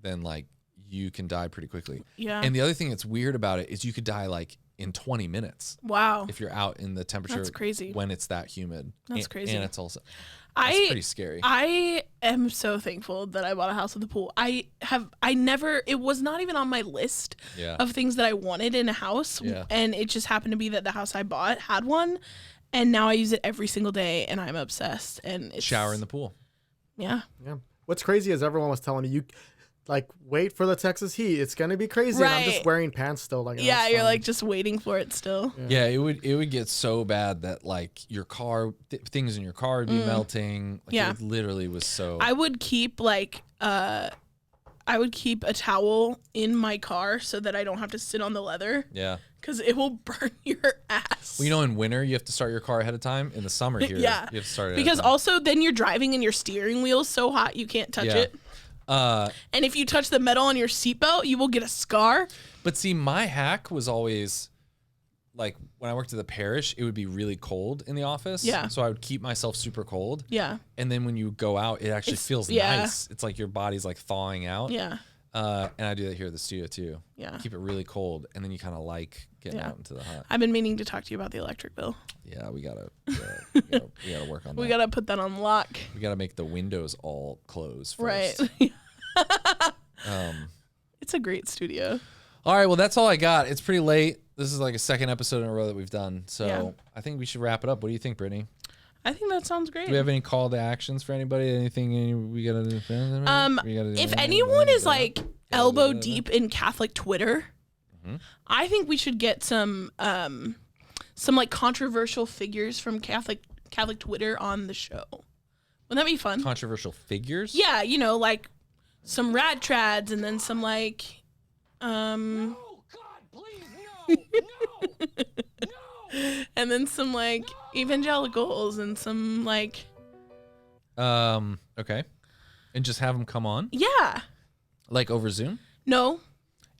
Speaker 2: then like you can die pretty quickly.
Speaker 3: Yeah.
Speaker 2: And the other thing that's weird about it is you could die like in 20 minutes
Speaker 3: Wow.
Speaker 2: if you're out in the temperature.
Speaker 3: That's crazy.
Speaker 2: When it's that humid.
Speaker 3: That's crazy.
Speaker 2: And it's also that's pretty scary.
Speaker 3: I am so thankful that I bought a house with a pool. It was not even on my list
Speaker 2: Yeah.
Speaker 3: of things that I wanted in a house.
Speaker 2: Yeah.
Speaker 3: And it just happened to be that the house I bought had one. And now I use it every single day and I'm obsessed. And it's
Speaker 2: Shower in the pool.
Speaker 3: Yeah.
Speaker 1: Yeah. What's crazy is everyone was telling me you wait for the Texas heat. It's gonna be crazy. And I'm just
Speaker 3: Right.
Speaker 1: wearing pants still. Like
Speaker 3: Yeah,
Speaker 1: that's
Speaker 3: you're
Speaker 1: fine.
Speaker 3: like just waiting for it still.
Speaker 2: Yeah, it would get so bad that like your car, things in your car would be melting. Like,
Speaker 3: Yeah.
Speaker 2: it literally was so.
Speaker 3: I would keep a towel in my car so that I don't have to sit on the leather
Speaker 2: Yeah.
Speaker 3: because it will burn your ass.
Speaker 2: Well, you know, in winter you have to start your car ahead of time. In the summer here,
Speaker 3: Yeah.
Speaker 2: you have to start it
Speaker 3: Because
Speaker 2: ahead of
Speaker 3: also then you're driving and your steering wheel's so hot you can't touch
Speaker 2: Yeah.
Speaker 3: it.
Speaker 2: time.
Speaker 3: And if you touch the metal on your seatbelt, you will get a scar.
Speaker 2: But see, my hack was always like when I worked at the parish, it would be really cold in the office.
Speaker 3: Yeah.
Speaker 2: So I would keep myself super cold.
Speaker 3: Yeah.
Speaker 2: And then when you go out, it actually feels
Speaker 3: yeah.
Speaker 2: nice. It's like your body's like thawing out.
Speaker 3: Yeah.
Speaker 2: And I do that here at the studio too.
Speaker 3: Yeah.
Speaker 2: Keep it really cold, and then you kind of like getting
Speaker 3: Yeah.
Speaker 2: out into the hot.
Speaker 3: I've been meaning to talk to you about the electric bill.
Speaker 2: Yeah, we gotta work on that.
Speaker 3: We got to put that on lock.
Speaker 2: We gotta make the windows all close
Speaker 3: Right.
Speaker 2: first.
Speaker 3: It's a great studio.
Speaker 2: All right, well that's all I got. It's pretty late. This is like a second episode in a row that we've done, so
Speaker 3: Yeah.
Speaker 2: I think we should wrap it up. What do you think, Brittany?
Speaker 3: I think that sounds great.
Speaker 2: Do we have any call to actions for anybody? Anything we gotta do?
Speaker 3: If anyone is like elbow deep in Catholic Twitter, I think we should get some like controversial figures from Catholic Twitter on the show. Wouldn't that be fun?
Speaker 2: Controversial figures?
Speaker 3: Yeah, you know, like some rad trads and then some like
Speaker 9: No, God, please, no, no, no.
Speaker 3: And then some like evangelicals and some like.
Speaker 2: Okay. And just have them come on?
Speaker 3: Yeah.
Speaker 2: Like over Zoom?
Speaker 3: No.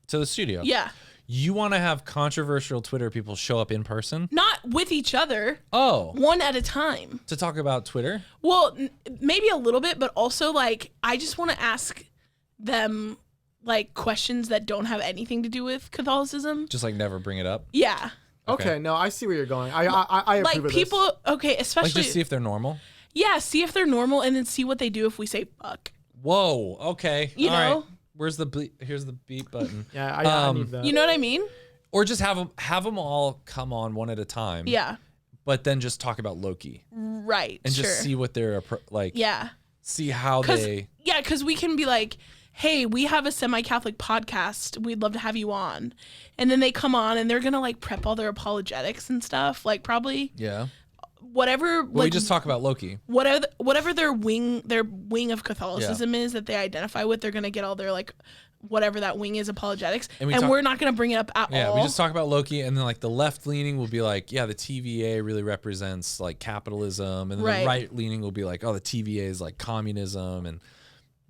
Speaker 2: To the studio?
Speaker 3: Yeah.
Speaker 2: You want to have controversial Twitter people show up in person?
Speaker 3: Not with each other.
Speaker 2: Oh.
Speaker 3: One at a time.
Speaker 2: To talk about Twitter?
Speaker 3: Well, maybe a little bit, but also like I just want to ask them like questions that don't have anything to do with Catholicism.
Speaker 2: Just like never bring it up?
Speaker 3: Yeah.
Speaker 1: Okay, no, I see where you're going. I approve
Speaker 3: like
Speaker 1: of
Speaker 3: people,
Speaker 1: this.
Speaker 3: okay, especially
Speaker 2: Like just see if they're normal?
Speaker 3: Yeah, see if they're normal and then see what they do if we say fuck.
Speaker 2: Whoa, okay.
Speaker 3: You
Speaker 2: All
Speaker 3: know?
Speaker 2: right. Where's the bleep? Here's the beep button.
Speaker 1: Yeah, I need that.
Speaker 3: You know what I mean?
Speaker 2: Or just have them all come on one at a time.
Speaker 3: Yeah.
Speaker 2: But then just talk about Loki.
Speaker 3: Right.
Speaker 2: And
Speaker 3: sure.
Speaker 2: just see what they're like.
Speaker 3: Yeah.
Speaker 2: See how they.
Speaker 3: Yeah, because we can be like, hey, we have a semi-Catholic podcast. We'd love to have you on. And then they come on and they're going to like prep all their apologetics and stuff. Like probably
Speaker 2: Yeah.
Speaker 3: whatever.
Speaker 2: Well,
Speaker 3: like,
Speaker 2: we just talk about Loki.
Speaker 3: Whatever their wing of Catholicism is that they identify with, they're going to get all their like whatever that wing is apologetics. And we're not going to bring it up at all.
Speaker 2: Yeah, we just talk about Loki, and then like the left leaning will be like, yeah, the TVA really represents like capitalism, and then the right leaning will be like, oh, the TVA is like communism, and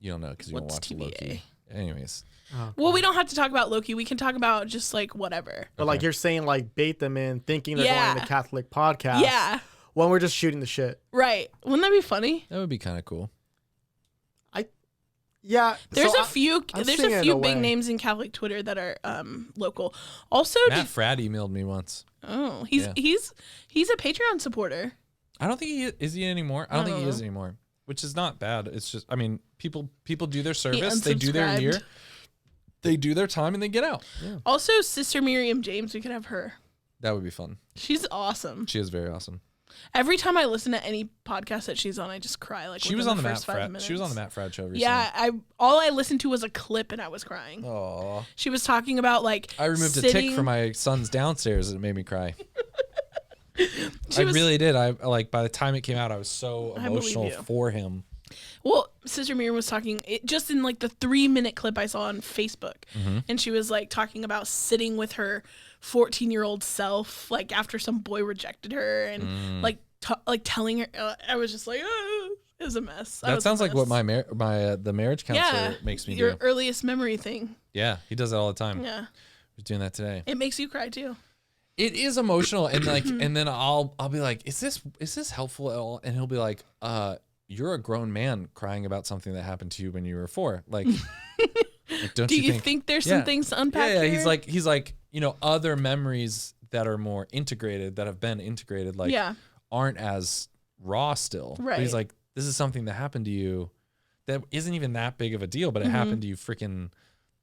Speaker 2: you don't know because you don't watch
Speaker 3: TVA?
Speaker 2: Loki. Anyways.
Speaker 3: Well, we don't have to talk about Loki. We can talk about just like whatever.
Speaker 1: But like you're saying, like bait them in, thinking they're going to the Catholic podcast.
Speaker 3: Yeah.
Speaker 1: When we're just shooting the shit.
Speaker 3: Right. Wouldn't that be funny?
Speaker 2: That would be kind of cool.
Speaker 1: Yeah.
Speaker 3: There's a few big names in Catholic Twitter that are local. Also,
Speaker 2: Matt Fradd emailed me once.
Speaker 3: Oh, he's a Patreon supporter.
Speaker 2: I don't think is he anymore. I don't think he is anymore, which is not bad. It's just, I mean, people do their service, they do their year, they do their time, and they get out. Yeah.
Speaker 3: Also, Sister Miriam James, we could have her.
Speaker 2: That would be fun.
Speaker 3: She's awesome.
Speaker 2: She is very awesome.
Speaker 3: Every time I listen to any podcast that she's on, I just cry. Like
Speaker 2: she was on the
Speaker 3: Matt
Speaker 2: Fradd. She was on the Matt Fradd show recently.
Speaker 3: Yeah, all I listened to was a clip, and I was crying.
Speaker 2: Oh.
Speaker 3: She was talking about like
Speaker 2: I removed a tick from my son's downstairs, and it made me cry. I really did. I like by the time it came out, I was so emotional for him.
Speaker 3: Well, Sister Miriam was talking just in like the 3-minute clip I saw on Facebook, and she was like talking about sitting with her 14-year-old self, like after some boy rejected her, and like telling her. I was just like, oh, it was a mess.
Speaker 2: That sounds like what the marriage counselor makes me do.
Speaker 3: Your earliest memory thing.
Speaker 2: Yeah, he does it all the time.
Speaker 3: Yeah,
Speaker 2: he's doing that today.
Speaker 3: It makes you cry too.
Speaker 2: It is emotional, and like, and then I'll be like, is this helpful at all? And he'll be like, you're a grown man crying about something that happened to you when you were 4. Like, don't you think there's
Speaker 3: some things to unpack?
Speaker 2: Yeah,
Speaker 3: here?
Speaker 2: he's like, you know, other memories that are more integrated, that have been integrated, like aren't as raw still.
Speaker 3: Right.
Speaker 2: But he's like, this is something that happened to you that isn't even that big of a deal, but it happened to you freaking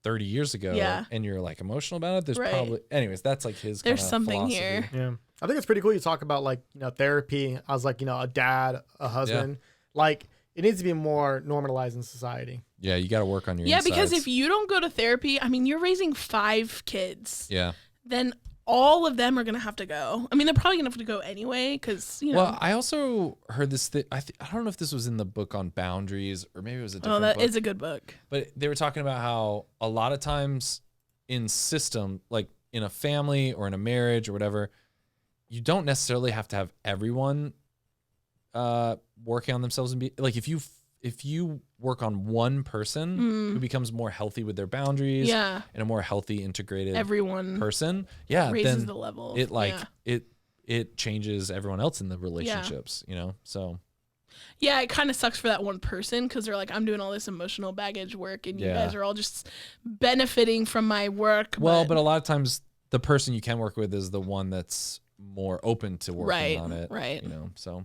Speaker 2: 30 years ago. Yeah. And you're like emotional about it. There's probably, anyways, that's like his kind of
Speaker 3: something
Speaker 2: philosophy.
Speaker 3: here.
Speaker 1: Yeah. I think it's pretty cool you talk about like, you know, therapy. I was like, you know, a dad, a husband. Like, it needs to be more normalized in society.
Speaker 2: Yeah, you got to work on your
Speaker 3: insides.
Speaker 2: Because
Speaker 3: if you don't go to therapy, I mean, you're raising 5 kids.
Speaker 2: Yeah.
Speaker 3: Then all of them are going to have to go. I mean, they're probably going to have to go anyway because, you know.
Speaker 2: Well, I also heard this thing. I don't know if this was in the book on boundaries or maybe it was a different book.
Speaker 3: Oh, that is a good book.
Speaker 2: But they were talking about how a lot of times in system, like in a family or in a marriage or whatever, you don't necessarily have to have everyone working on themselves and be like, if you work on one person who becomes more healthy with their boundaries and a more healthy integrated person,
Speaker 3: raises
Speaker 2: then
Speaker 3: the level.
Speaker 2: It changes everyone else in the relationships, you know? So
Speaker 3: yeah, it kind of sucks for that one person because they're like, I'm doing all this emotional baggage work and you guys are all just benefiting from my work.
Speaker 2: Well, but a lot of times the person you can work with is the one that's more open to working on it.
Speaker 3: Right.
Speaker 2: You know, so.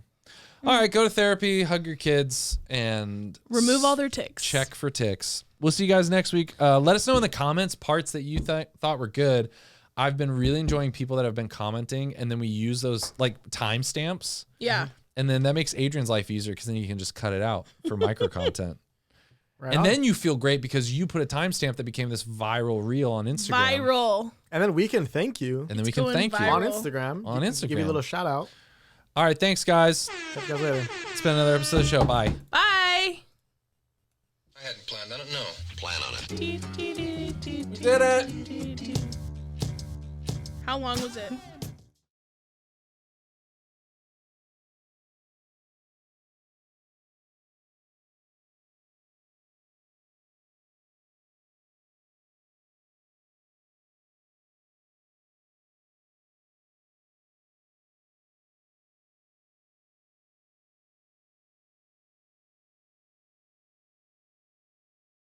Speaker 2: All right, go to therapy, hug your kids, and
Speaker 3: remove all their ticks.
Speaker 2: Check for ticks. We'll see you guys next week. Let us know in the comments parts that you thought were good. I've been really enjoying people that have been commenting, and then we use those like timestamps.
Speaker 3: Yeah.
Speaker 2: And then that makes Adrian's life easier because then you can just cut it out for micro content. And then you feel great because you put a timestamp that became this viral reel on Instagram.
Speaker 3: Viral.
Speaker 1: And then we can thank you.
Speaker 2: And then we can thank you
Speaker 1: on Instagram.
Speaker 2: On Instagram.
Speaker 1: Give you a little shout out.
Speaker 2: All right, thanks, guys.
Speaker 1: Catch you guys later.
Speaker 2: It's been another episode of the show. Bye.
Speaker 3: Bye.
Speaker 10: I hadn't planned on it. No. Plan on it.
Speaker 2: We did it.
Speaker 3: How long was it?